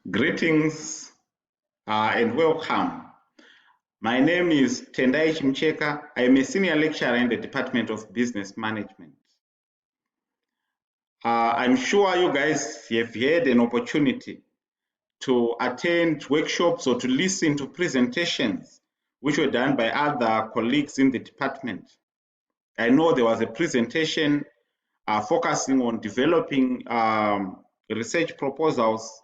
Greetings and welcome. My name is Tendai Chimcheka. I am a senior lecturer in the Department of Business Management. I'm sure you guys have had an opportunity to attend workshops or to listen to presentations which were done by other colleagues in the department. I know there was a presentation focusing on developing research proposals.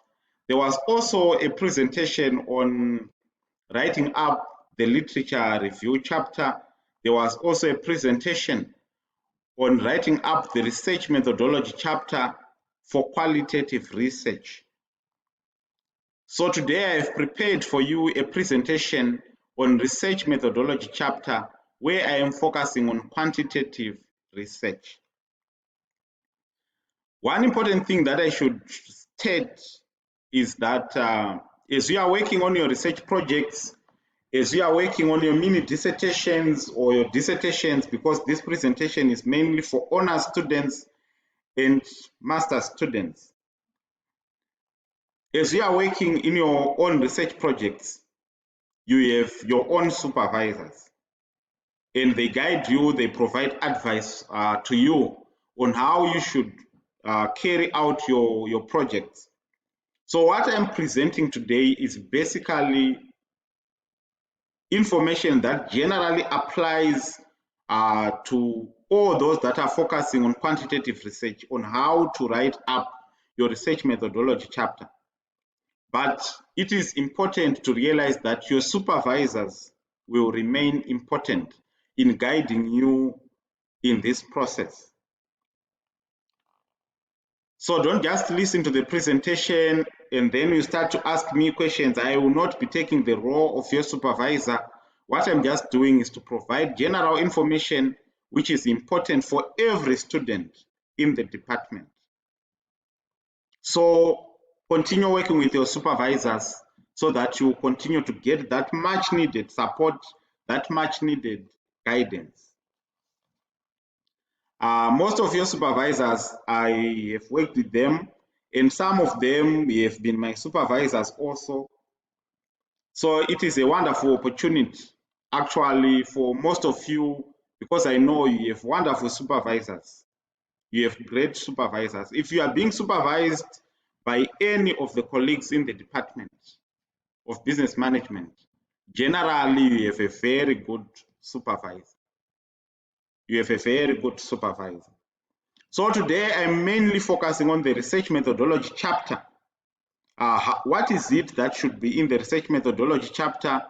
There was also a presentation on writing up the literature review chapter. There was also a presentation on writing up the research methodology chapter for qualitative research. So today I have prepared for you a presentation on research methodology chapter where I am focusing on quantitative research. One important thing that I should state is that as you are working on your research projects, as you are working on your mini dissertations or your dissertations, because this presentation is mainly for honors students and master's students. As you are working in your own research projects, you have your own supervisors and they guide you, they provide advice to you on how you should carry out your projects. So what I'm presenting today is basically information that generally applies to all those that are focusing on quantitative research on how to write up your research methodology chapter. But it is important to realize that your supervisors will remain important in guiding you in this process. So don't just listen to the presentation and then you start to ask me questions. I will not be taking the role of your supervisor. What I'm just doing is to provide general information which is important for every student in the department. So continue working with your supervisors so that you continue to get that much needed support, that much needed guidance. Most of your supervisors, I have worked with them, and some of them have been my supervisors also. So it is a wonderful opportunity, actually, for most of you, because I know you have wonderful supervisors. You have great supervisors. If you are being supervised by any of the colleagues in the Department of Business Management, generally you have a very good supervisor. You have a very good supervisor. So today I'm mainly focusing on the research methodology chapter. What is it that should be in the research methodology chapter?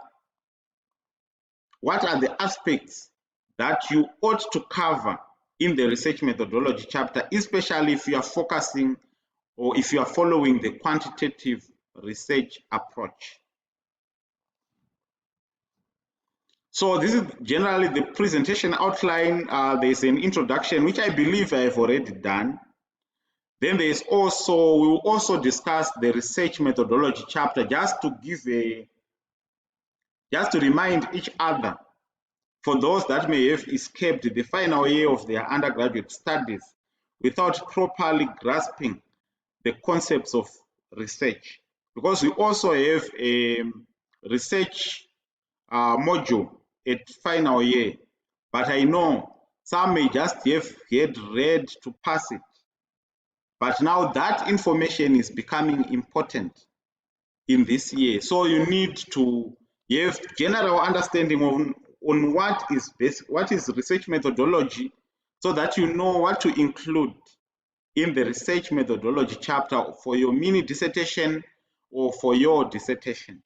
What are the aspects that you ought to cover in the research methodology chapter, especially if you are focusing or if you are following the quantitative research approach? So this is generally the presentation outline. There's an introduction, which I believe I have already done. Then we will also discuss the research methodology chapter just to remind each other, for those that may have escaped the final year of their undergraduate studies without properly grasping the concepts of research. Because we also have a research module at final year, but I know some may just have had read to pass it. But now that information is becoming important in this year. So you need to have general understanding on what is research methodology, so that you know what to include in the research methodology chapter for your mini dissertation or for your dissertation.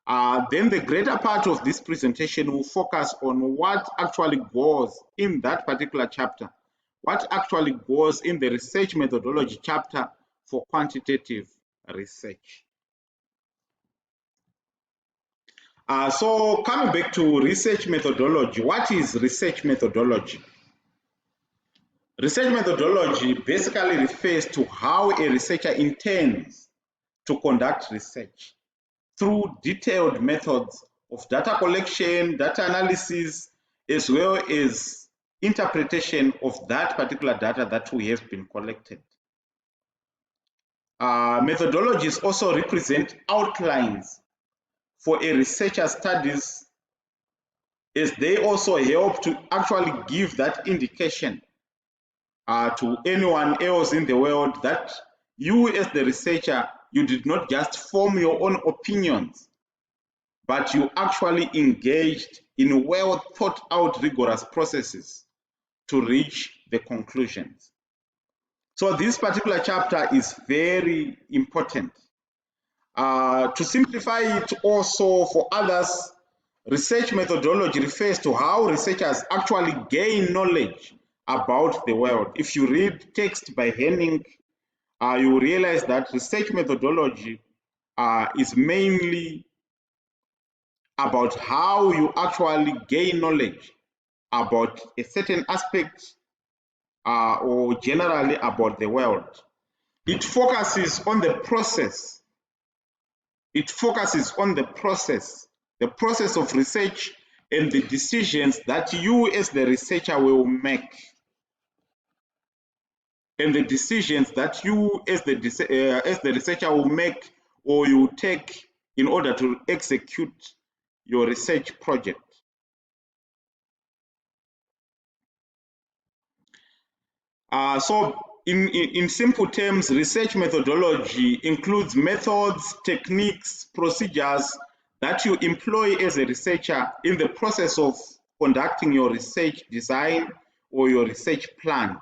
Then the greater part of this presentation will focus on what actually goes in that particular chapter, what actually goes in the research methodology chapter for quantitative research. So coming back to research methodology, what is research methodology? Research methodology basically refers to how a researcher intends to conduct research through detailed methods of data collection, data analysis, as well as interpretation of that particular data that we have been collected. Methodologies also represent outlines for a researcher's studies, as they also help to actually give that indication to anyone else in the world that you as the researcher, you did not just form your own opinions, but you actually engaged in well thought out rigorous processes to reach the conclusions. So this particular chapter is very important. To simplify it also for others, research methodology refers to how researchers actually gain knowledge about the world. If you read text by Henning, you realize that research methodology is mainly about how you actually gain knowledge about a certain aspect or generally about the world. It focuses on the process. It focuses on the process of research and the decisions that you as the researcher will make. And the decisions that you as the researcher will make or you take in order to execute your research project. So in simple terms, research methodology includes methods, techniques, procedures that you employ as a researcher in the process of conducting your research design or your research plan,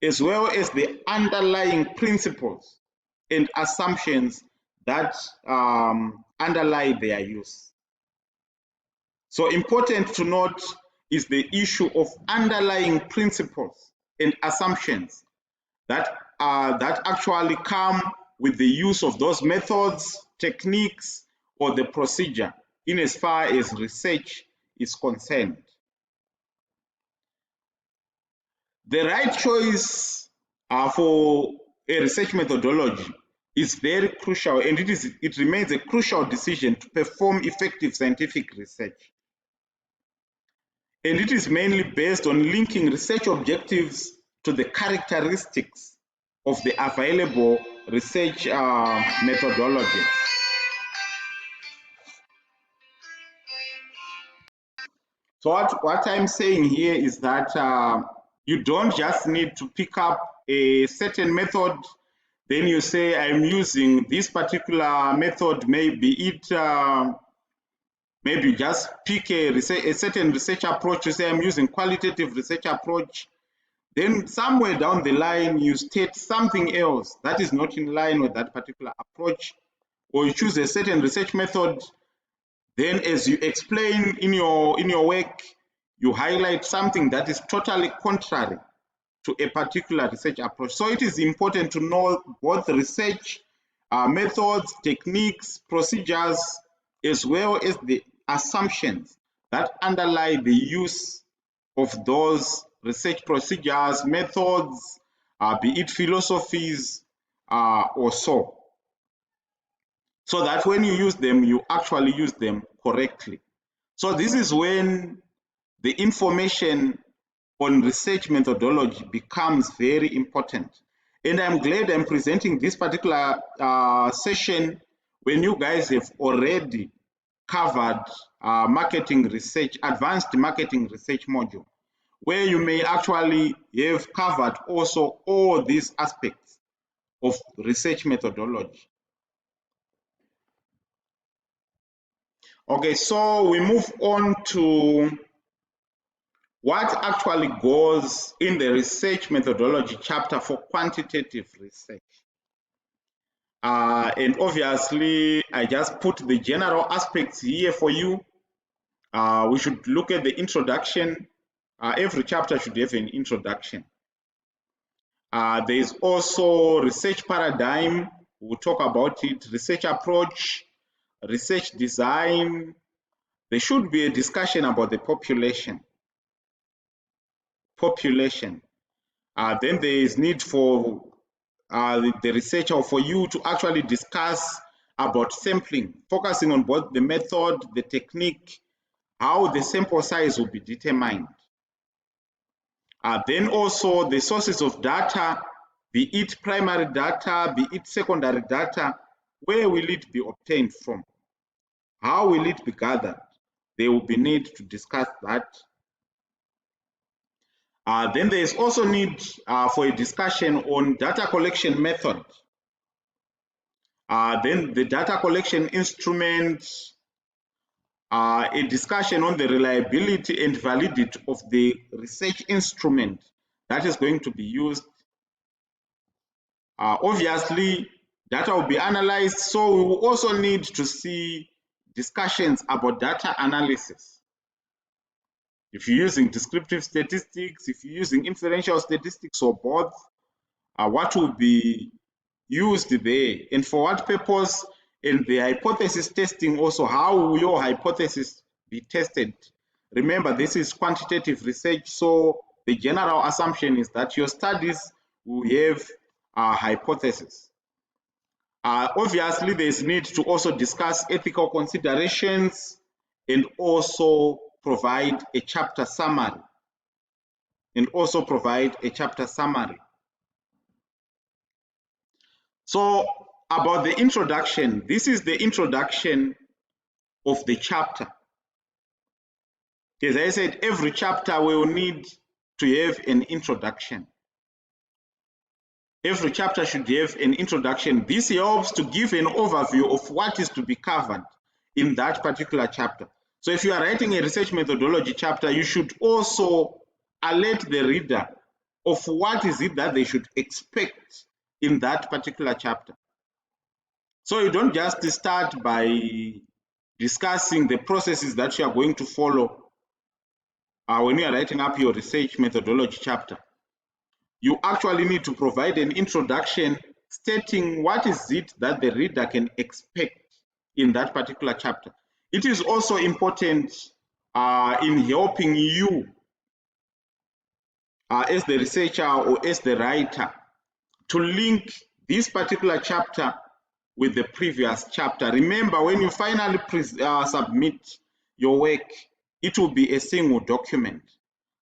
as well as the underlying principles and assumptions that underlie their use. So important to note is the issue of underlying principles and assumptions that actually come with the use of those methods, techniques, or the procedure in as far as research is concerned. The right choice for a research methodology is very crucial, and it remains a crucial decision to perform effective scientific research. And it is mainly based on linking research objectives to the characteristics of the available research methodologies. So what I'm saying here is that you don't just need to pick up a certain method, then you say I'm using this particular method, maybe you just pick a certain research approach, you say I'm using qualitative research approach. Then somewhere down the line, you state something else that is not in line with that particular approach, or you choose a certain research method. Then as you explain in your work, you highlight something that is totally contrary to a particular research approach. So it is important to know both research methods, techniques, procedures, as well as the assumptions that underlie the use of those research procedures, methods, be it philosophies or so that when you use them, you actually use them correctly. So this is when the information on research methodology becomes very important. And I'm glad I'm presenting this particular session when you guys have already covered marketing research, advanced marketing research module, where you may actually have covered also all these aspects of research methodology. Okay, so we move on to what actually goes in the research methodology chapter for quantitative research. And obviously, I just put the general aspects here for you. We should look at the introduction. Every chapter should have an introduction. There is also research paradigm. We'll talk about it. Research approach, research design. There should be a discussion about the population. Then there is need for the researcher for you to actually discuss about sampling, focusing on both the method, the technique, how the sample size will be determined. Then also the sources of data be it primary data, be it secondary data, where will it be obtained from? How will it be gathered? There will be need to discuss that. Then there is also need for a discussion on data collection method. Then the data collection instrument, a discussion on the reliability and validity of the research instrument that is going to be used. Obviously, data will be analyzed, so we will also need to see discussions about data analysis. If you're using descriptive statistics, if you're using inferential statistics or both, what will be used there and for what purpose, and the hypothesis testing also, how will your hypothesis be tested? Remember, this is quantitative research, so the general assumption is that your studies will have a hypothesis. Obviously, there's need to also discuss ethical considerations and also provide a chapter summary. So about the introduction, this is the introduction of the chapter. As I said, every chapter will need to have an introduction. Every chapter should have an introduction. This helps to give an overview of what is to be covered in that particular chapter. So if you are writing a research methodology chapter, you should also alert the reader of what is it that they should expect in that particular chapter. So you don't just start by discussing the processes that you are going to follow when you are writing up your research methodology chapter. You actually need to provide an introduction stating what is it that the reader can expect in that particular chapter. It is also important in helping you as the researcher or as the writer to link this particular chapter with the previous chapter. Remember, when you finally submit your work, it will be a single document.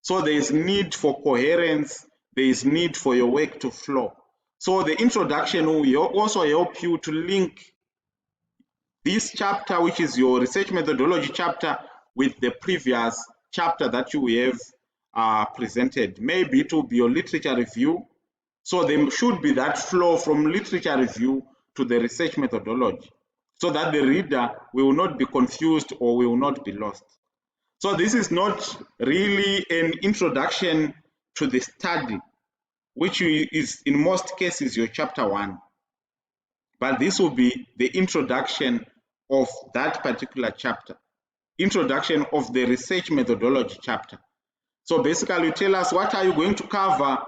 So there is need for coherence, there is need for your work to flow. So the introduction will also help you to link this chapter, which is your research methodology chapter, with the previous chapter that you have presented. Maybe it will be your literature review. So there should be that flow from literature review to the research methodology, so that the reader will not be confused or will not be lost. So this is not really an introduction to the study, which is in most cases your chapter 1. But this will be the introduction of that particular chapter, introduction of the research methodology chapter. So basically you tell us what are you going to cover,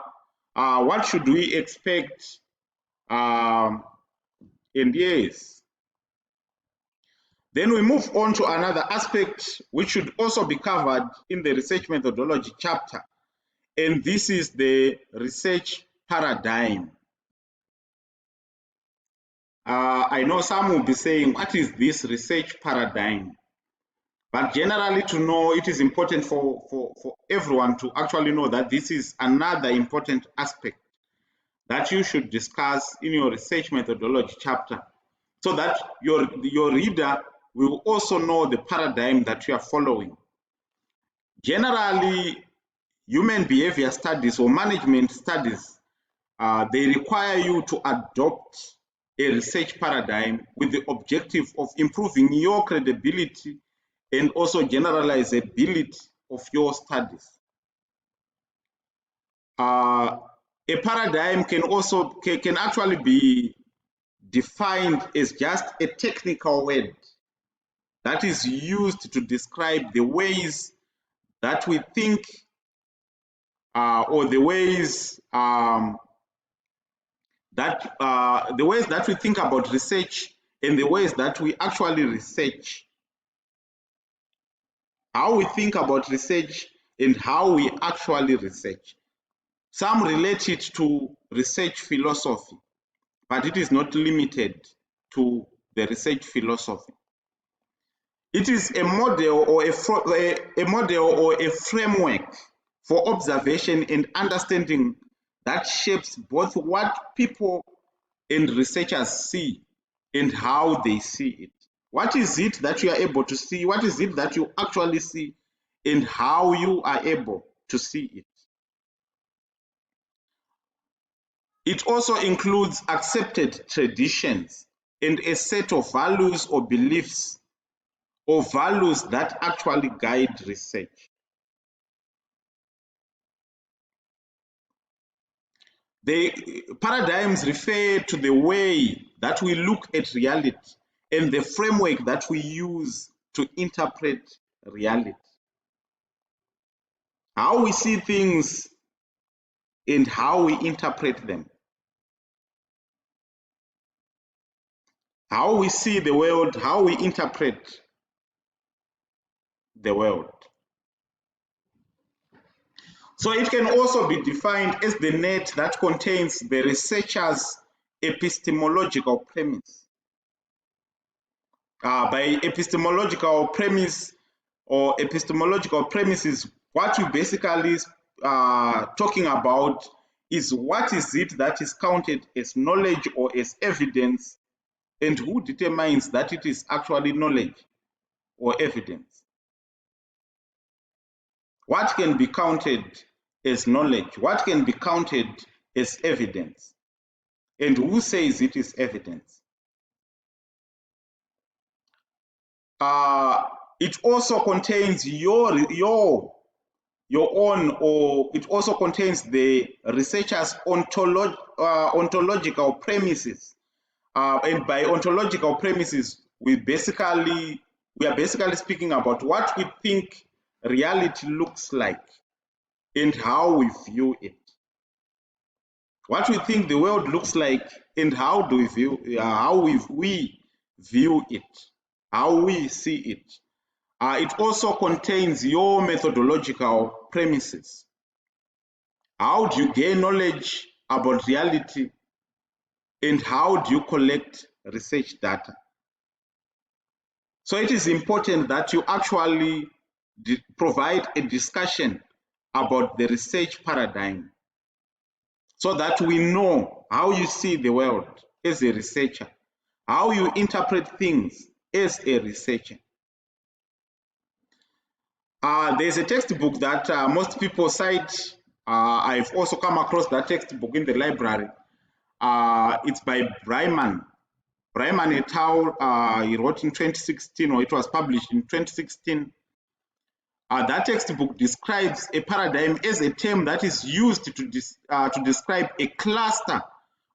what should we expect, and yes. Then we move on to another aspect which should also be covered in the research methodology chapter, and this is the research paradigm. I know some will be saying, what is this research paradigm? But generally, to know, it is important for everyone to actually know that this is another important aspect that you should discuss in your research methodology chapter, so that your reader will also know the paradigm that you are following. Generally, human behavior studies or management studies, they require you to adopt a research paradigm with the objective of improving your credibility and also generalizability of your studies. A paradigm can actually be defined as just a technical word that is used to describe the ways that we think, or the ways that we think about research and the ways that we actually research. How we think about research and how we actually research. Some relate it to research philosophy, but it is not limited to the research philosophy. It is a model or a framework for observation and understanding that shapes both what people and researchers see and how they see it. What is it that you are able to see? What is it that you actually see and how you are able to see it? It also includes accepted traditions and a set of values or beliefs or values that actually guide research. The paradigms refer to the way that we look at reality and the framework that we use to interpret reality. How we see things and how we interpret them. How we see the world, how we interpret the world. So it can also be defined as the net that contains the researcher's epistemological premise. By epistemological premise or epistemological premises, what you basically talking about is what is it that is counted as knowledge or as evidence, and who determines that it is actually knowledge or evidence. What can be counted as knowledge? What can be counted as evidence? And who says it is evidence? It also contains your own, or it also contains the researcher's ontological premises. And by ontological premises, we are basically speaking about what we think reality looks like and how we view it. What we think the world looks like and how do we view, we view it, how we see it. It also contains your methodological premises. How do you gain knowledge about reality and how do you collect research data? So it is important that you actually provide a discussion about the research paradigm so that we know how you see the world as a researcher, how you interpret things as a researcher. There's a textbook that most people cite. I've also come across that textbook in the library. It's by Bryman et al. He wrote in 2016, or it was published in 2016. That textbook describes a paradigm as a term that is used to describe a cluster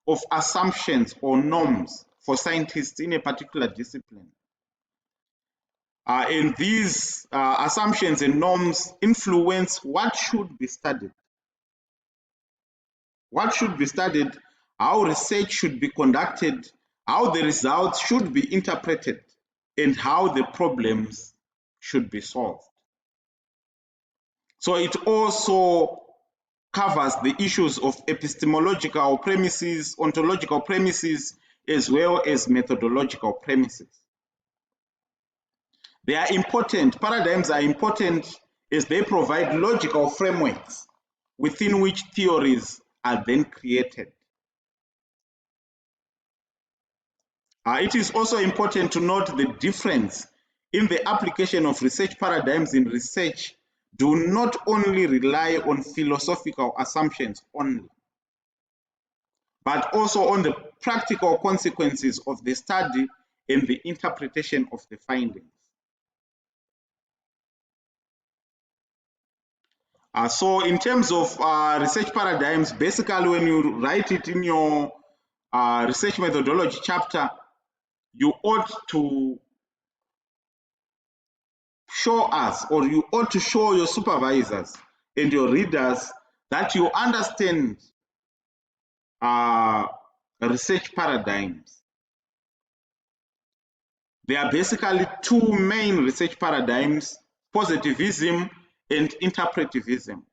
of assumptions or norms for scientists in a particular discipline. And these assumptions and norms influence what should be studied. What should be studied, how research should be conducted, how the results should be interpreted, and how the problems should be solved. So it also covers the issues of epistemological premises, ontological premises, as well as methodological premises. They are important, paradigms are important as they provide logical frameworks within which theories are then created. It is also important to note the difference in the application of research paradigms in research do not only rely on philosophical assumptions only, but also on the practical consequences of the study and the interpretation of the findings. So in terms of research paradigms, basically when you write it in your research methodology chapter, you ought to show us, or you ought to show your supervisors and your readers that you understand research paradigms. There are basically two main research paradigms, positivism and interpretivism.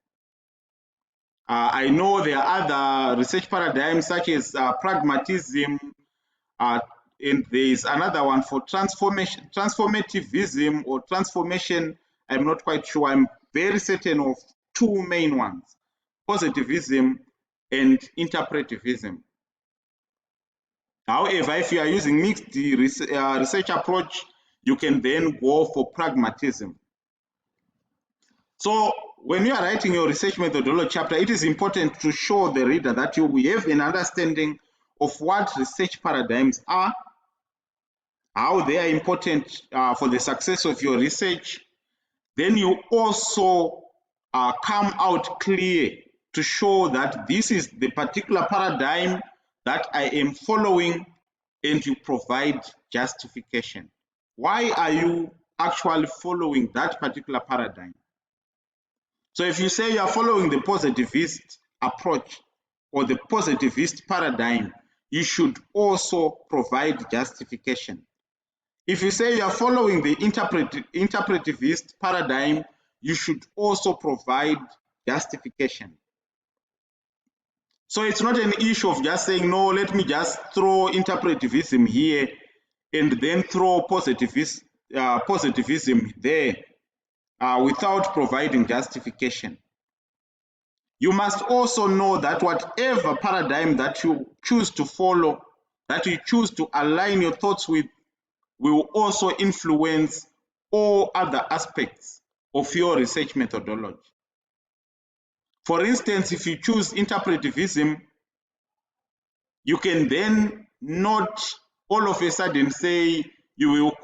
I know there are other research paradigms such as pragmatism, and there is another one for transformativism or transformation. I'm not quite sure. I'm very certain of two main ones, positivism and interpretivism. However, if you are using mixed research approach, you can then go for pragmatism. So when you are writing your research methodology chapter, it is important to show the reader that you have an understanding of what research paradigms are, how they are important for the success of your research. Then you also come out clear to show that this is the particular paradigm that I am following, and you provide justification. Why are you actually following that particular paradigm? So if you say you are following the positivist approach or the positivist paradigm, you should also provide justification. If you say you are following the interpretivist paradigm, you should also provide justification. So it's not an issue of just saying, no, let me just throw interpretivism here and then throw positivism there without providing justification. You must also know that whatever paradigm that you choose to follow, that you choose to align your thoughts with, will also influence all other aspects of your research methodology. For instance, if you choose interpretivism, you can then not all of a sudden say you will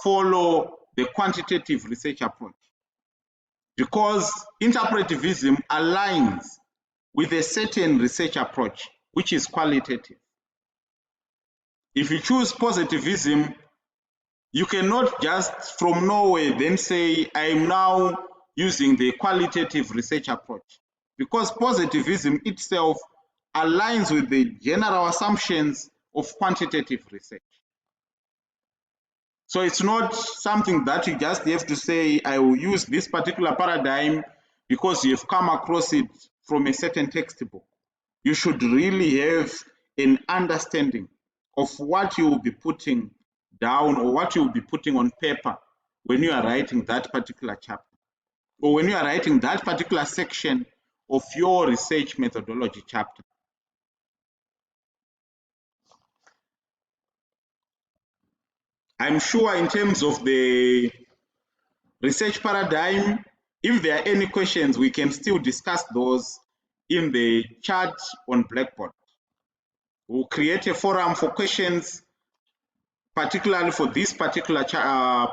follow the quantitative research approach, because interpretivism aligns with a certain research approach, which is qualitative. If you choose positivism, you cannot just from nowhere then say, I am now using the qualitative research approach, because positivism itself aligns with the general assumptions of quantitative research. So it's not something that you just have to say, I will use this particular paradigm because you've come across it from a certain textbook. You should really have an understanding of what you will be putting down or what you will be putting on paper when you are writing that particular chapter, or when you are writing that particular section of your research methodology chapter. I'm sure in terms of the research paradigm, if there are any questions, we can still discuss those in the chat on Blackboard. We'll create a forum for questions, particularly for this particular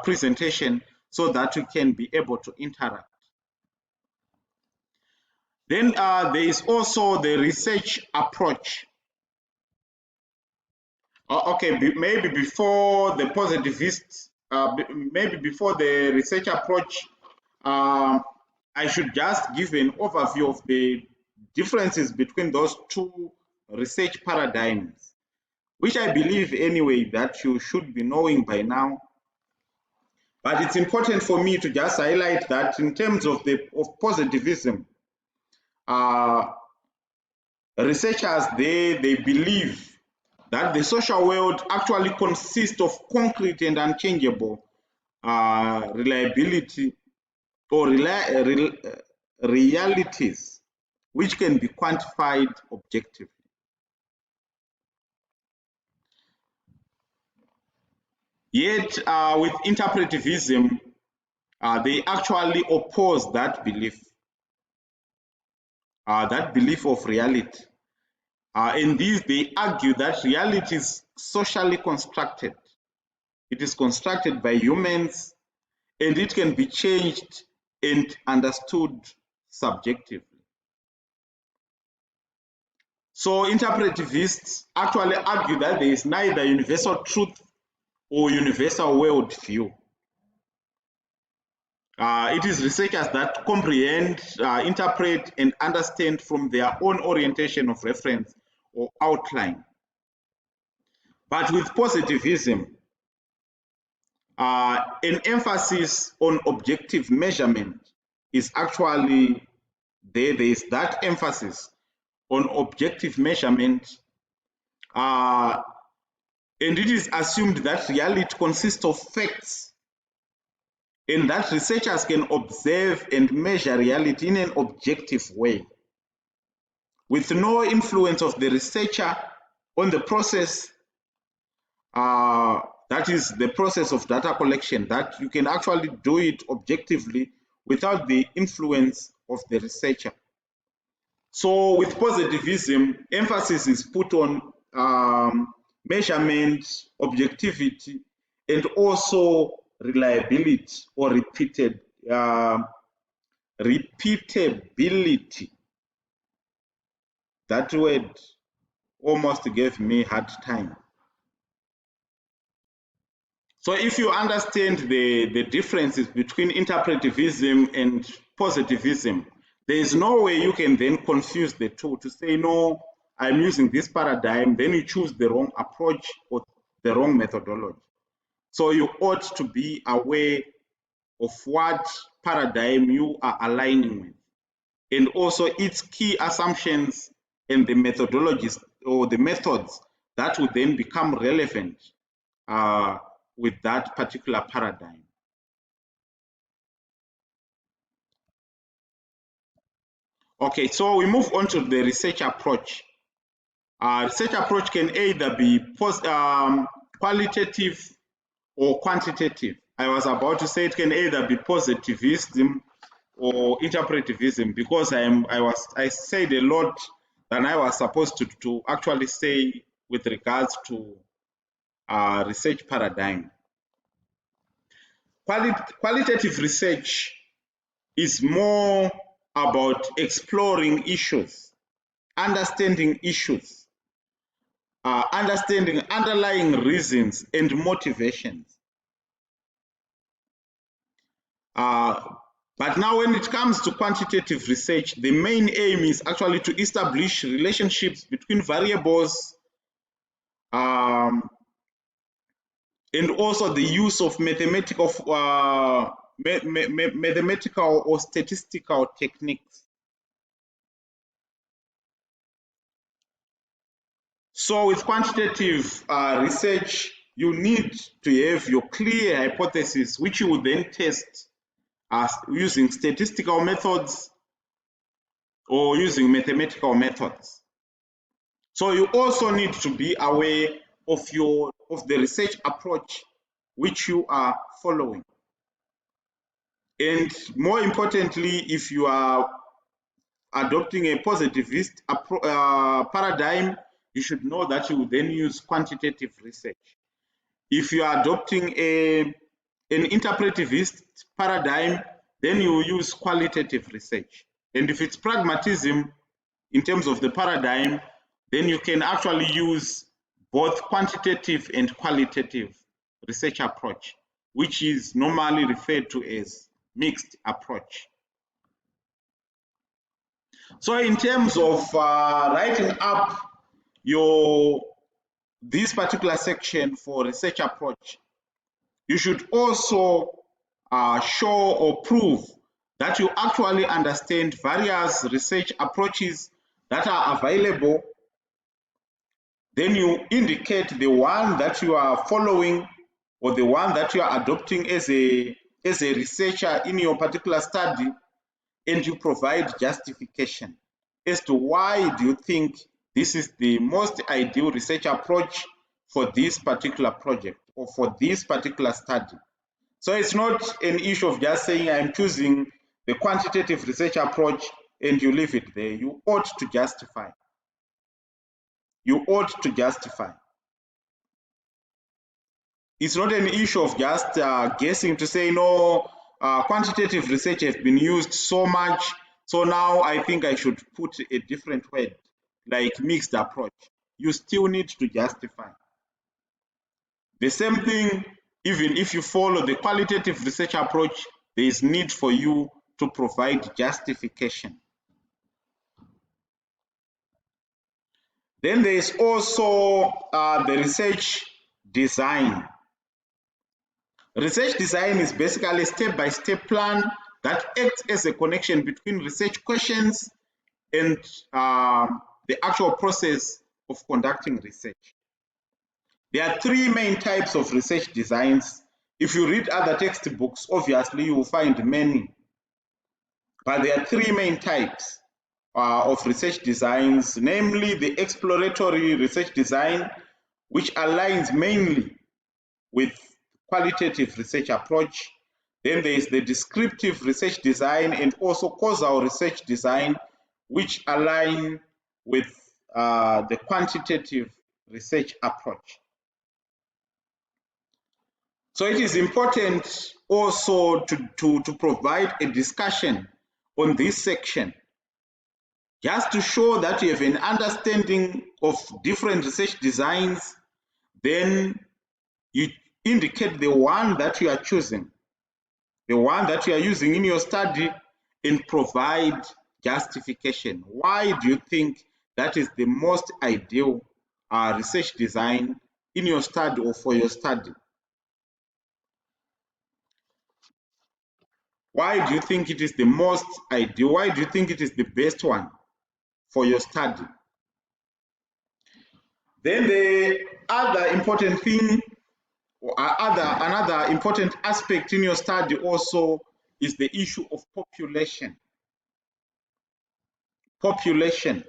presentation, so that we can be able to interact. Then there is also the research approach. Okay, maybe before the positivist, maybe before the research approach, I should just give an overview of the differences between those two research paradigms, which I believe anyway that you should be knowing by now. But it's important for me to just highlight that in terms of positivism, researchers they believe that the social world actually consists of concrete and unchangeable reliability or realities which can be quantified objectively. Yet with interpretivism, they actually oppose that belief of reality. In these, they argue that reality is socially constructed. It is constructed by humans, and it can be changed and understood subjectively. So interpretivists actually argue that there is neither universal truth or universal worldview. It is researchers that comprehend, interpret, and understand from their own orientation of reference or outline. But with positivism, an emphasis on objective measurement is actually there. There is that emphasis on objective measurement, and it is assumed that reality consists of facts, and that researchers can observe and measure reality in an objective way. with no influence of the researcher on the process, that is the process of data collection, that you can actually do it objectively without the influence of the researcher. So with positivism, emphasis is put on measurement, objectivity, and also reliability or repeatability. That word almost gave me a hard time. So if you understand the differences between interpretivism and positivism, there is no way you can then confuse the two to say, no, I'm using this paradigm, then you choose the wrong approach or the wrong methodology. So you ought to be aware of what paradigm you are aligning with, and also its key assumptions and the methodologies or the methods that would then become relevant with that particular paradigm. Okay, so we move on to the research approach. Research approach can either be qualitative or quantitative. I was about to say it can either be positivism or interpretivism, because I said a lot than I was supposed to actually say with regards to research paradigm. Qualitative research is more about exploring issues, understanding issues, understanding underlying reasons and motivations. But now when it comes to quantitative research, the main aim is actually to establish relationships between variables, and also the use of mathematical or statistical techniques. So with quantitative research, you need to have your clear hypothesis, which you will then test using statistical methods or using mathematical methods. So you also need to be aware of the research approach which you are following. And more importantly, if you are adopting a positivist paradigm, you should know that you will then use quantitative research. If you are adopting an interpretivist paradigm, then you will use qualitative research. And if it's pragmatism in terms of the paradigm, then you can actually use both quantitative and qualitative research approach, which is normally referred to as mixed approach. So in terms of writing up this particular section for research approach, you should also show or prove that you actually understand various research approaches that are available. Then you indicate the one that you are following or the one that you are adopting as a researcher in your particular study, and you provide justification as to why do you think this is the most ideal research approach for this particular project or for this particular study. So it's not an issue of just saying I'm choosing the quantitative research approach and you leave it there. You ought to justify. You ought to justify. It's not an issue of just guessing to say, no, quantitative research has been used so much, so now I think I should put a different word, like mixed approach. You still need to justify. The same thing, even if you follow the qualitative research approach, there is need for you to provide justification. Then there is also the research design. Research design is basically a step-by-step plan that acts as a connection between research questions and the actual process of conducting research. There are three main types of research designs. If you read other textbooks, obviously you will find many, but there are three main types. of research designs, namely the exploratory research design, which aligns mainly with qualitative research approach. Then there is the descriptive research design and also causal research design, which align with the quantitative research approach. So it is important also to provide a discussion on this section, just to show that you have an understanding of different research designs. Then you indicate the one that you are choosing, the one that you are using in your study, and provide justification. Why do you think that is the most ideal research design in your study or for your study? Why do you think it is the most ideal? Why do you think it is the best one for your study? Then the other important thing, another important aspect in your study also is the issue of population. Population.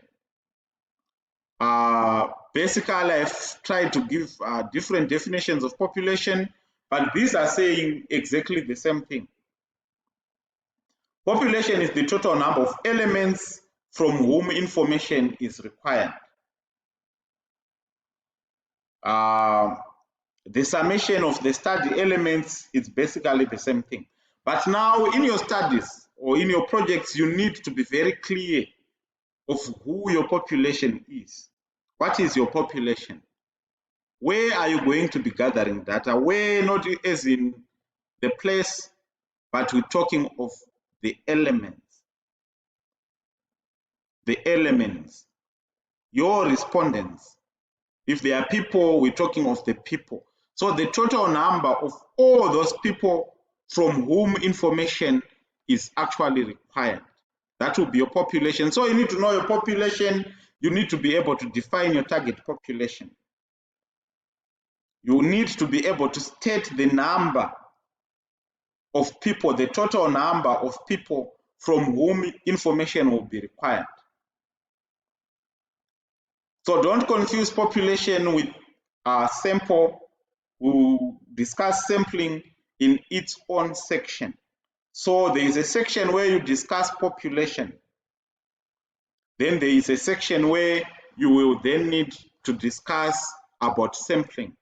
Basically, I've tried to give different definitions of population, but these are saying exactly the same thing. Population is the total number of elements from whom information is required. The summation of the study elements is basically the same thing. But now in your studies or in your projects, you need to be very clear of who your population is. What is your population? Where are you going to be gathering data? Where, not as in the place, but we're talking of the elements. The elements, your respondents. If there are people, we're talking of the people. So the total number of all those people from whom information is actually required. That will be your population. So you need to know your population. You need to be able to define your target population. You need to be able to state the number of people, the total number of people from whom information will be required. So don't confuse population with sample. We'll discuss sampling in its own section. So there is a section where you discuss population. Then there is a section where you will then need to discuss about sampling,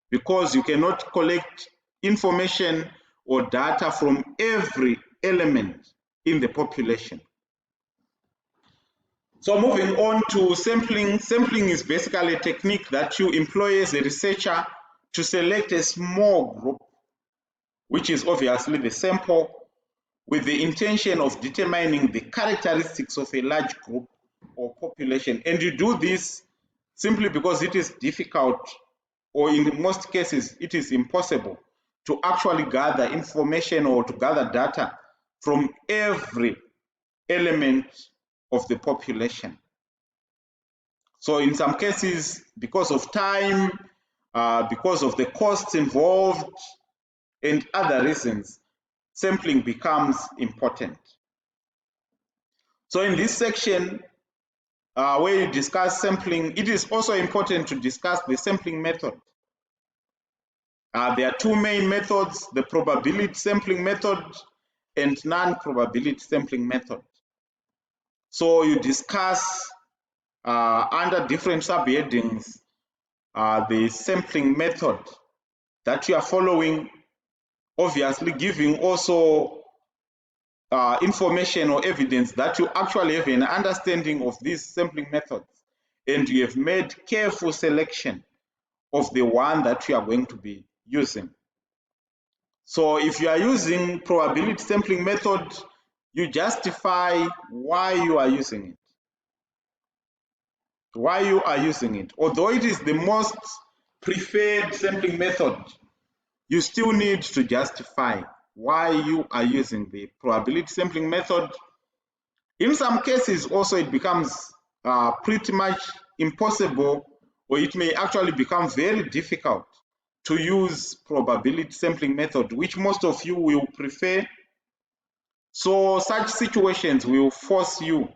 because you cannot collect information or data from every element in the population. So moving on to sampling. Sampling is basically a technique that you employ as a researcher to select a small group, which is obviously the sample, with the intention of determining the characteristics of a large group or population. And you do this simply because it is difficult, or in most cases, it is impossible to actually gather information or to gather data from every element of the population. So in some cases, because of time, because of the costs involved, and other reasons, sampling becomes important. So in this section, where you discuss sampling, it is also important to discuss the sampling method. There are two main methods: the probability sampling method and non-probability sampling method. So you discuss under different subheadings the sampling method that you are following, obviously giving also information or evidence that you actually have an understanding of these sampling methods, and you have made careful selection of the one that you are going to be using. So if you are using probability sampling method, you justify why you are using it. Why you are using it. Although it is the most preferred sampling method, you still need to justify why you are using the probability sampling method. In some cases also it becomes pretty much impossible, or it may actually become very difficult to use probability sampling method, which most of you will prefer. So such situations will force you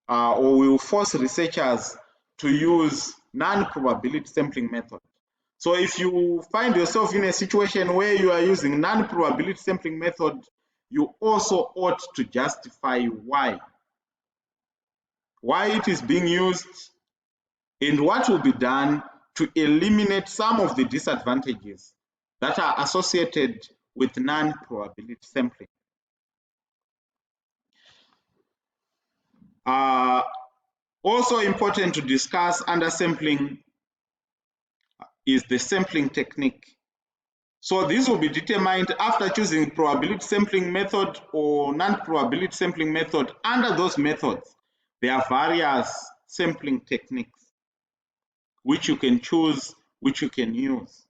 or will force researchers to use non-probability sampling method. So if you find yourself in a situation where you are using non-probability sampling method, you also ought to justify why it is being used and what will be done to eliminate some of the disadvantages that are associated with non-probability sampling. Also important to discuss under sampling is the sampling technique. So this will be determined after choosing probability sampling method or non-probability sampling method. Under those methods, there are various sampling techniques which you can choose, which you can use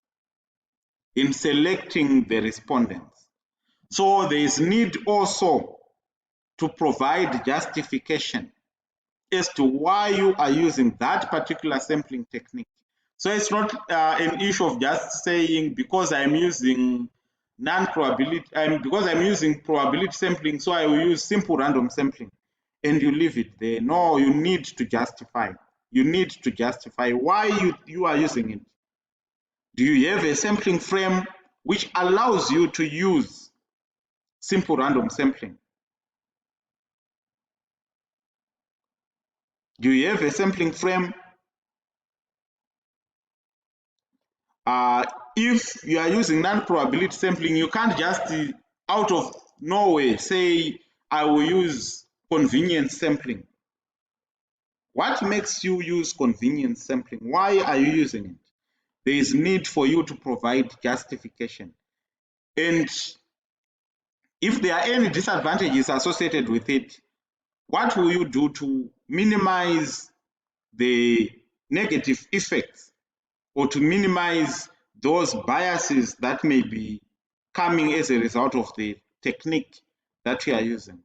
in selecting the respondents. So there is need also to provide justification as to why you are using that particular sampling technique. So it's not an issue of just saying because I'm using non-probability, because I'm using probability sampling, so I will use simple random sampling, and you leave it there. No, you need to justify. You need to justify why you are using it. Do you have a sampling frame which allows you to use simple random sampling? Do you have a sampling frame? If you are using non-probability sampling, you can't just out of nowhere say, I will use convenience sampling. What makes you use convenience sampling? Why are you using it? There is need for you to provide justification. And if there are any disadvantages associated with it, what will you do to minimize the negative effects or to minimize those biases that may be coming as a result of the technique that you are using?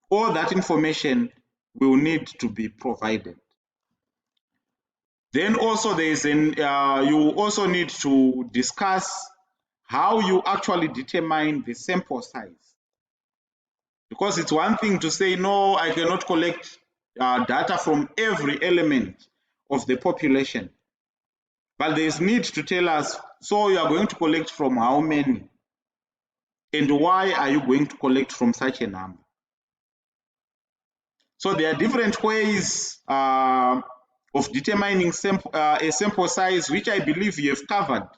All that information will need to be provided. Then also there is you also need to discuss how you actually determine the sample size. Because it's one thing to say, no, I cannot collect data from every element of the population. But there is need to tell us, so you are going to collect from how many? And why are you going to collect from such a number? So there are different ways of determining a sample size, which I believe you have covered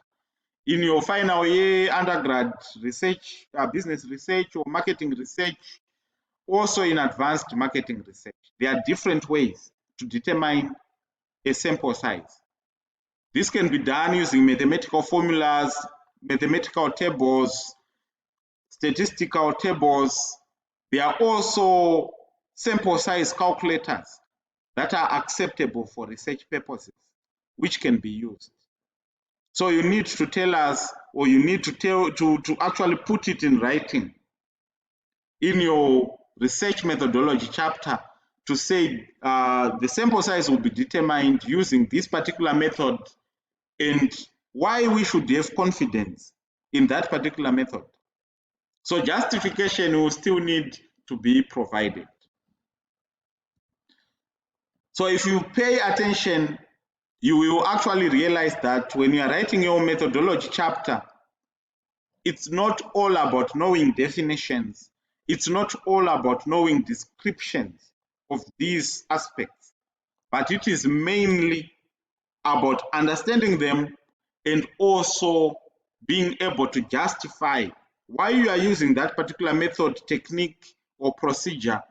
in your final year undergrad research, business research or marketing research, also in advanced marketing research. There are different ways to determine a sample size. This can be done using mathematical formulas, mathematical tables, statistical tables. There are also sample size calculators that are acceptable for research purposes, which can be used. So you need to tell us, or you need to actually put it in writing in your research methodology chapter to say the sample size will be determined using this particular method and why we should have confidence in that particular method. So justification will still need to be provided. So if you pay attention, you will actually realize that when you are writing your methodology chapter, it's not all about knowing definitions. It's not all about knowing descriptions of these aspects, but it is mainly about understanding them and also being able to justify why you are using that particular method, technique, or procedure,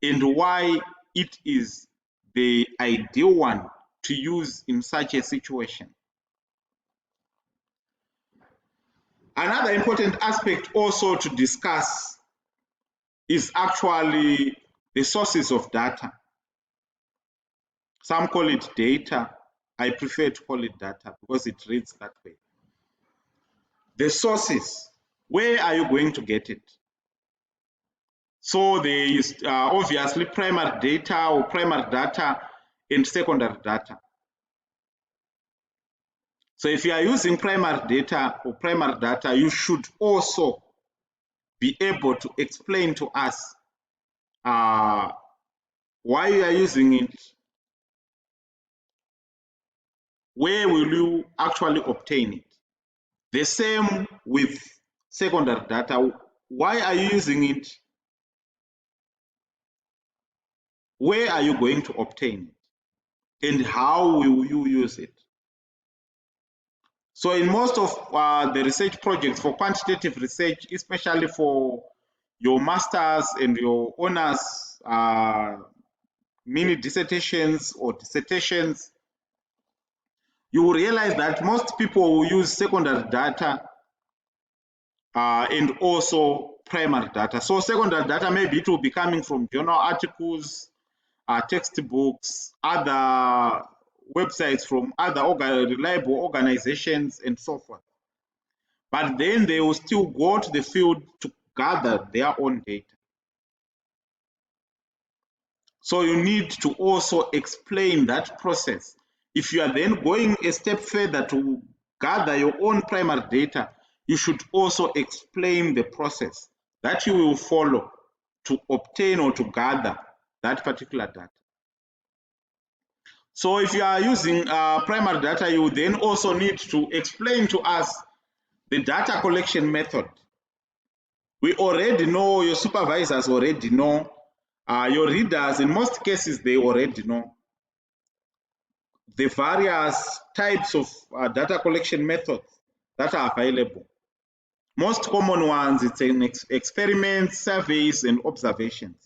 and why it is the ideal one to use in such a situation. Another important aspect also to discuss is actually the sources of data. Some call it data. I prefer to call it data because it reads that way. The sources, where are you going to get it? So there is obviously primary data or primary data and secondary data. So if you are using primary data or primary data, you should also be able to explain to us why you are using it, where will you actually obtain it. The same with secondary data. Why are you using it? Where are you going to obtain it? And how will you use it? So in most of the research projects for quantitative research, especially for your masters and your honors, mini dissertations or dissertations, you will realize that most people will use secondary data and also primary data. So secondary data, maybe it will be coming from journal articles, textbooks, other websites from other reliable organizations, and so forth. But then they will still go to the field to gather their own data. So you need to also explain that process. If you are then going a step further to gather your own primary data, you should also explain the process that you will follow to obtain or to gather that particular data. So if you are using primary data, you then also need to explain to us the data collection method. We already know, your supervisors already know, your readers, in most cases, they already know the various types of data collection methods that are available. Most common ones, it's an experiments, surveys, and observations.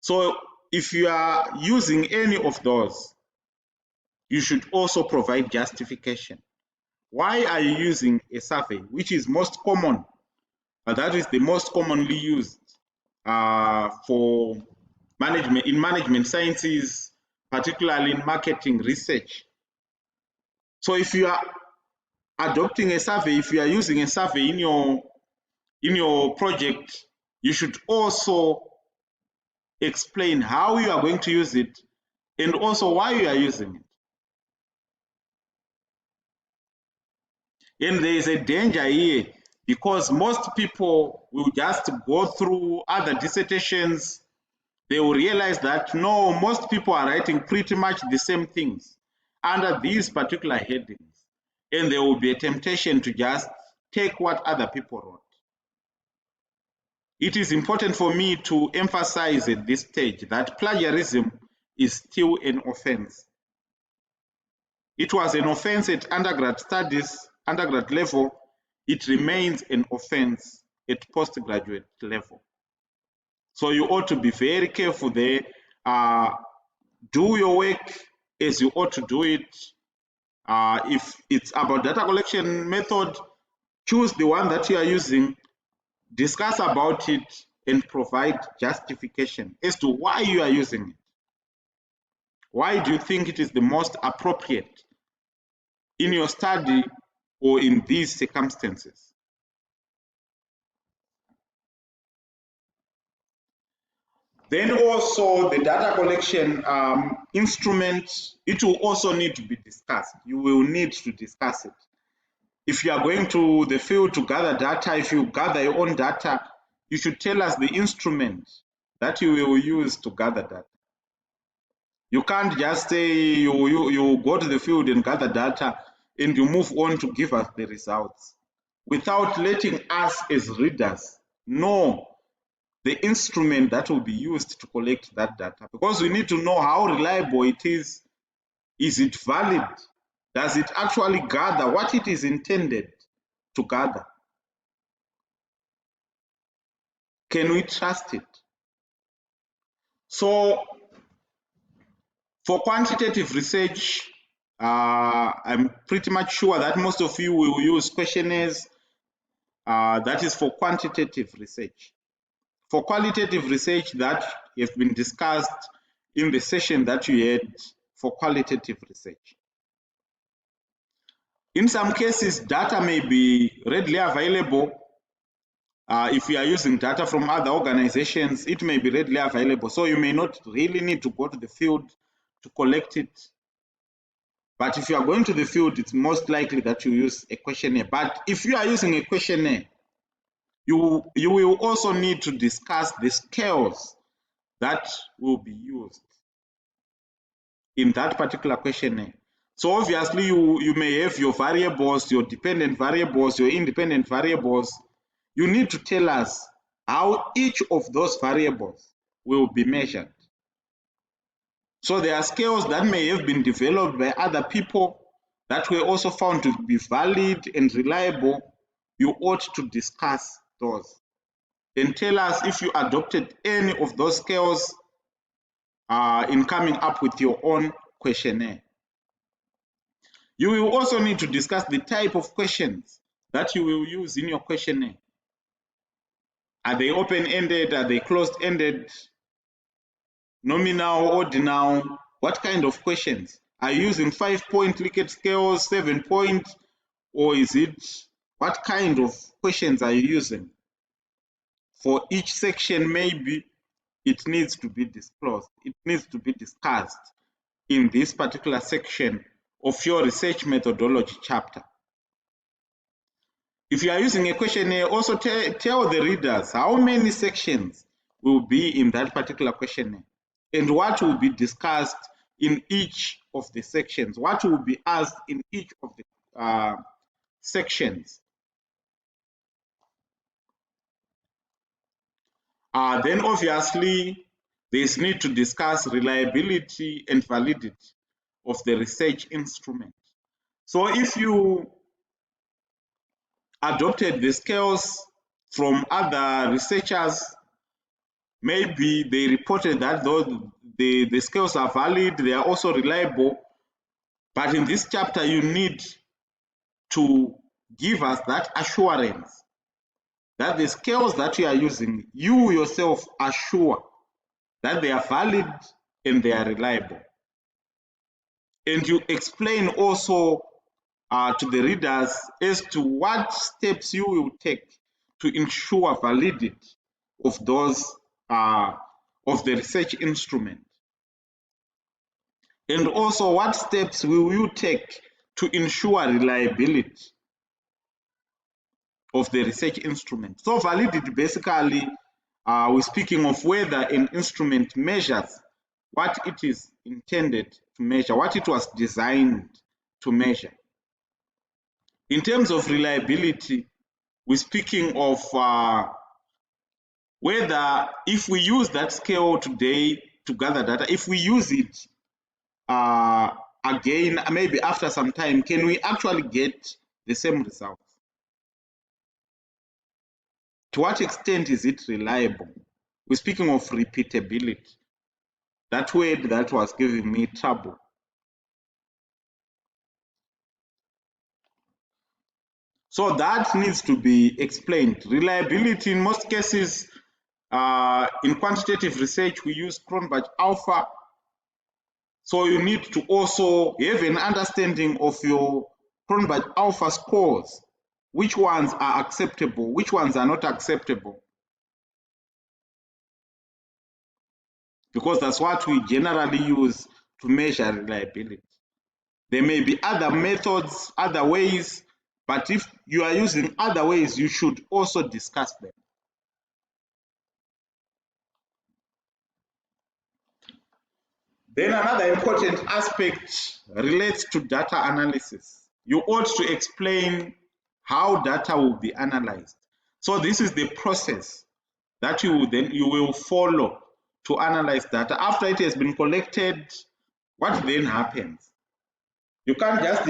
So if you are using any of those, you should also provide justification. Why are you using a survey, which is most common? That is the most commonly used for management, in management sciences, particularly in marketing research. So if you are adopting a survey, if you are using a survey in your project, you should also explain how you are going to use it and also why you are using it. And there is a danger here because most people will just go through other dissertations. They will realize that no, most people are writing pretty much the same things under these particular headings. And there will be a temptation to just take what other people wrote. It is important for me to emphasize at this stage that plagiarism is still an offense. It was an offense at undergrad studies, undergrad level. It remains an offense at postgraduate level. So you ought to be very careful there. Do your work as you ought to do it. If it's about data collection method, choose the one that you are using, discuss about it, and provide justification as to why you are using it. Why do you think it is the most appropriate in your study or in these circumstances? Then also the data collection instrument, it will also need to be discussed. You will need to discuss it. If you are going to the field to gather data, if you gather your own data, you should tell us the instrument that you will use to gather data. You can't just say you go to the field and gather data and you move on to give us the results without letting us as readers know the instrument that will be used to collect that data, because we need to know how reliable it is. Is it valid? Does it actually gather what it is intended to gather? Can we trust it? So for quantitative research, I'm pretty much sure that most of you will use questionnaires. That is for quantitative research. For qualitative research, that has been discussed in the session that you had for qualitative research. In some cases, data may be readily available. If you are using data from other organizations, it may be readily available. So you may not really need to go to the field to collect it. But if you are going to the field, it's most likely that you use a questionnaire. But if you are using a questionnaire, you will also need to discuss the scales that will be used in that particular questionnaire. So obviously you may have your variables, your dependent variables, your independent variables. You need to tell us how each of those variables will be measured. So there are scales that may have been developed by other people that were also found to be valid and reliable. You ought to discuss those. Then tell us if you adopted any of those scales in coming up with your own questionnaire. You will also need to discuss the type of questions that you will use in your questionnaire. Are they open-ended? Are they closed-ended? Nominal, ordinal? What kind of questions? Are you using 5-point Likert scales, 7-point, or is it, what kind of questions are you using? For each section, maybe it needs to be disclosed. It needs to be discussed in this particular section of your research methodology chapter. If you are using a questionnaire, also tell the readers how many sections will be in that particular questionnaire and what will be discussed in each of the sections, what will be asked in each of the sections. Then obviously, there's need to discuss reliability and validity of the research instrument. So if you adopted the scales from other researchers, maybe they reported that the scales are valid, they are also reliable, but in this chapter you need to give us that assurance that the scales that you are using, you yourself are sure that they are valid and they are reliable. And you explain also to the readers as to what steps you will take to ensure validity of those of the research instrument. And also what steps will you take to ensure reliability of the research instrument. So validity basically, we're speaking of whether an instrument measures what it is intended to measure, what it was designed to measure. In terms of reliability, we're speaking of whether if we use that scale today to gather data, if we use it again, maybe after some time, can we actually get the same results? To what extent is it reliable? We're speaking of repeatability. That word that was giving me trouble. So that needs to be explained. Reliability, in most cases, in quantitative research, we use Cronbach alpha. So you need to also have an understanding of your Cronbach alpha scores. Which ones are acceptable? Which ones are not acceptable? Because that's what we generally use to measure reliability. There may be other methods, other ways, but if you are using other ways, you should also discuss them. Then another important aspect relates to data analysis. You ought to explain how data will be analyzed. So this is the process that you will follow to analyze data. After it has been collected, what then happens? You can't just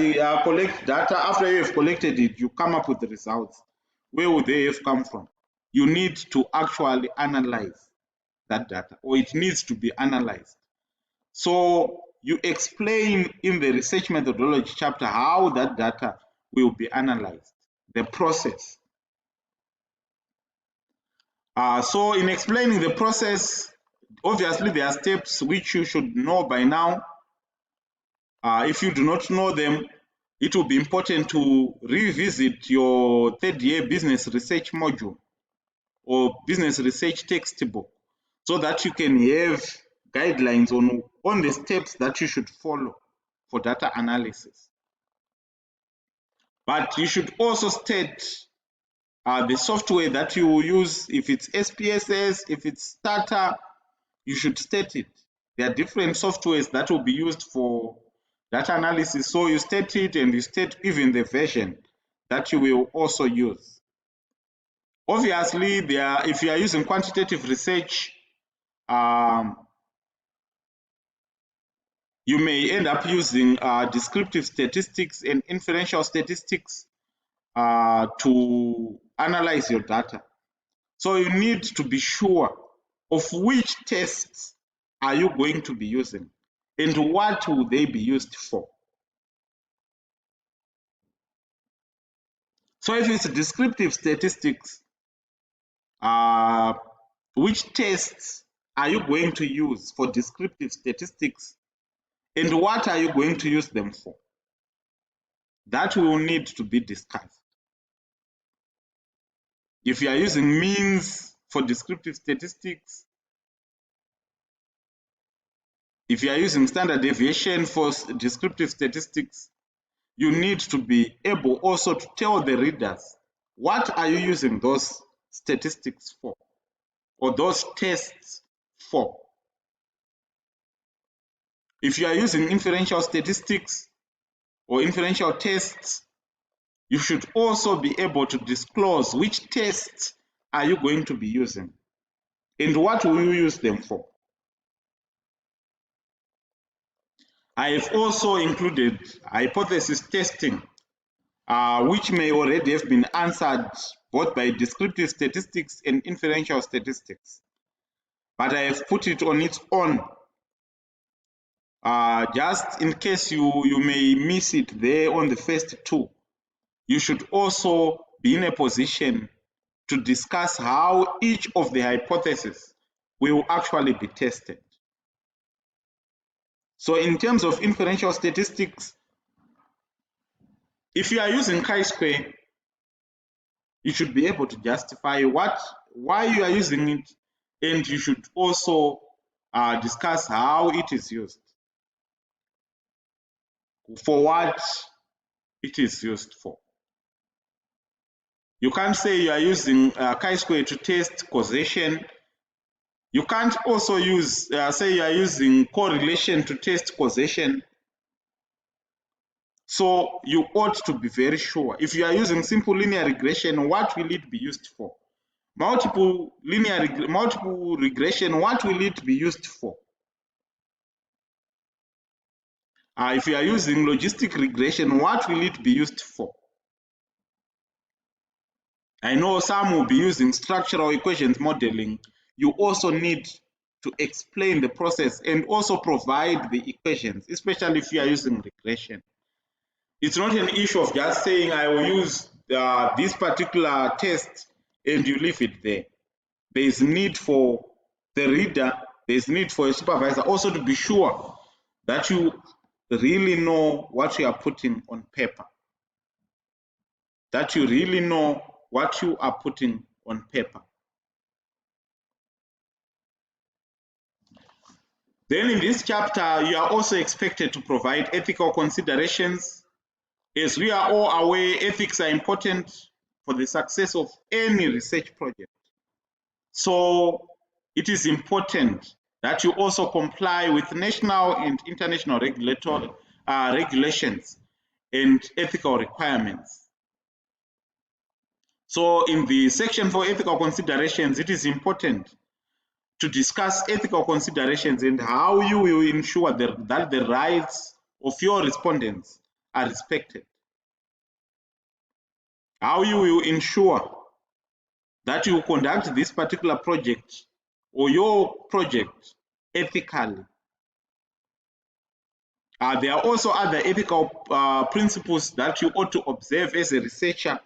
collect data. After you have collected it, you come up with the results. Where would they have come from? You need to actually analyze that data, or it needs to be analyzed. So you explain in the research methodology chapter how that data will be analyzed, the process. So in explaining the process, obviously there are steps which you should know by now. If you do not know them, it will be important to revisit your third year business research module or business research textbook so that you can have guidelines on the steps that you should follow for data analysis. But you should also state the software that you will use. If it's SPSS, if it's Starter, you should state it. There are different softwares that will be used for data analysis. So you state it and you state even the version that you will also use. Obviously, if you are using quantitative research, you may end up using descriptive statistics and inferential statistics to analyze your data. So you need to be sure of which tests are you going to be using and what will they be used for. So if it's descriptive statistics, which tests are you going to use for descriptive statistics and what are you going to use them for? That will need to be discussed. If you are using means for descriptive statistics, if you are using standard deviation for descriptive statistics, you need to be able also to tell the readers what are you using those statistics for or those tests for. If you are using inferential statistics or inferential tests, you should also be able to disclose which tests are you going to be using and what will you use them for. I have also included hypothesis testing, which may already have been answered both by descriptive statistics and inferential statistics. But I have put it on its own, just in case you may miss it there on the first two. You should also be in a position to discuss how each of the hypotheses will actually be tested. So in terms of inferential statistics, if you are using chi-square, you should be able to justify why you are using it, and you should also discuss how it is used, for what it is used for. You can't say you are using chi-square to test causation. You can't also use say you are using correlation to test causation. So you ought to be very sure. If you are using simple linear regression, what will it be used for? Multiple regression, what will it be used for? If you are using logistic regression, what will it be used for? I know some will be using structural equations modeling. You also need to explain the process and also provide the equations, especially if you are using regression. It's not an issue of just saying I will use this particular test and you leave it there. There is need for the reader, there is need for a supervisor also to be sure that you really know what you are putting on paper. That you really know what you are putting on paper. Then in this chapter, you are also expected to provide ethical considerations. As we are all aware, ethics are important for the success of any research project. So it is important that you also comply with national and international regulations and ethical requirements. So in the section for ethical considerations, it is important to discuss ethical considerations and how you will ensure that the rights of your respondents are respected. How you will ensure that you conduct this particular project or your project ethically. There are also other ethical principles that you ought to observe as a researcher.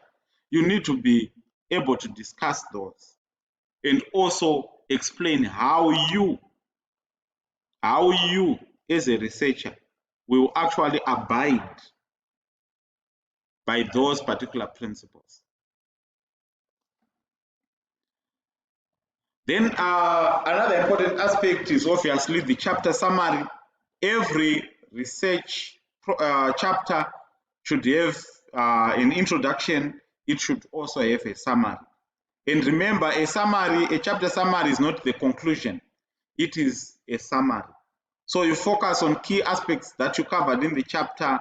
You need to be able to discuss those and also explain how you as a researcher will actually abide by those particular principles. Then another important aspect is obviously the chapter summary. Every research chapter should have an introduction. It should also have a summary. And remember, a chapter summary is not the conclusion. It is a summary. So you focus on key aspects that you covered in the chapter.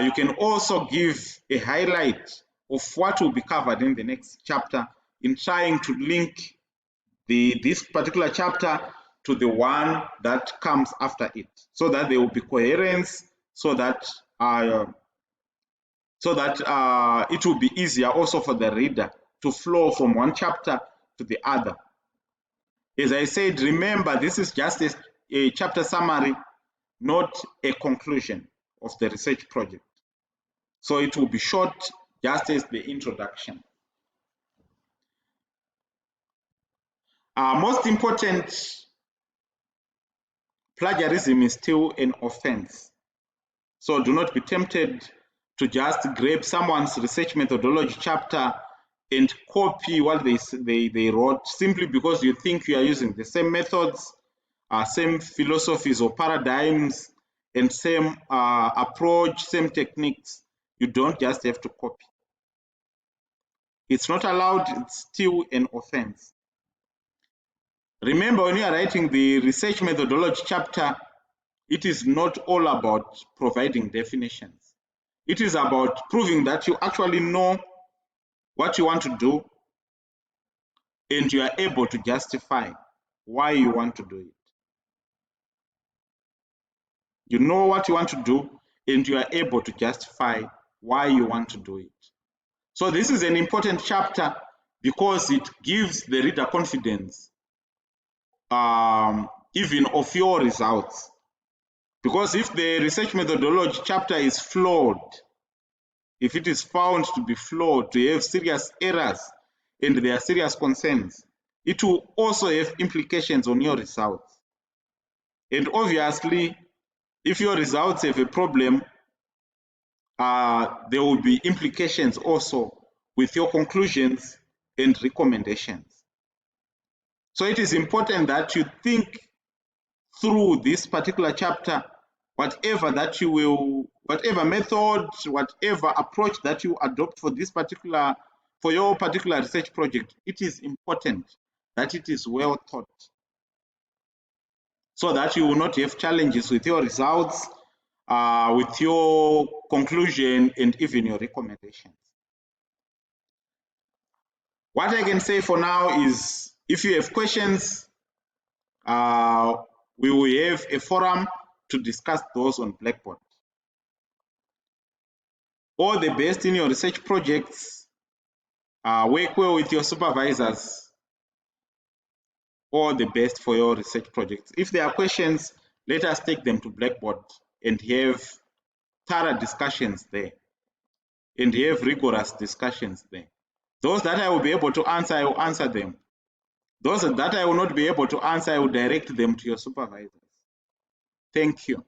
You can also give a highlight of what will be covered in the next chapter in trying to link this particular chapter to the one that comes after it, so that there will be coherence, so that it will be easier also for the reader to flow from one chapter to the other. As I said, remember, this is just a chapter summary, not a conclusion of the research project. So it will be short, just as the introduction. Most important, plagiarism is still an offense. So do not be tempted to just grab someone's research methodology chapter and copy what they wrote simply because you think you are using the same methods, same philosophies or paradigms, and same approach, same techniques. You don't just have to copy. It's not allowed, it's still an offense. Remember, when you are writing the research methodology chapter, it is not all about providing definitions. It is about proving that you actually know what you want to do and you are able to justify why you want to do it. You know what you want to do and you are able to justify why you want to do it. So this is an important chapter because it gives the reader confidence even of your results. Because if the research methodology chapter is flawed, if it is found to be flawed, to have serious errors, and there are serious concerns, it will also have implications on your results. And obviously, if your results have a problem, there will be implications also with your conclusions and recommendations. So it is important that you think through this particular chapter, whatever method, whatever approach that you adopt for your particular research project, it is important that it is well thought, so that you will not have challenges with your results, with your conclusion, and even your recommendations. What I can say for now is, if you have questions, we will have a forum to discuss those on Blackboard. All the best in your research projects. Work well with your supervisors. All the best for your research projects. If there are questions, let us take them to Blackboard and have thorough discussions there, and have rigorous discussions there. Those that I will be able to answer, I will answer them. Those that I will not be able to answer, I will direct them to your supervisors. Thank you.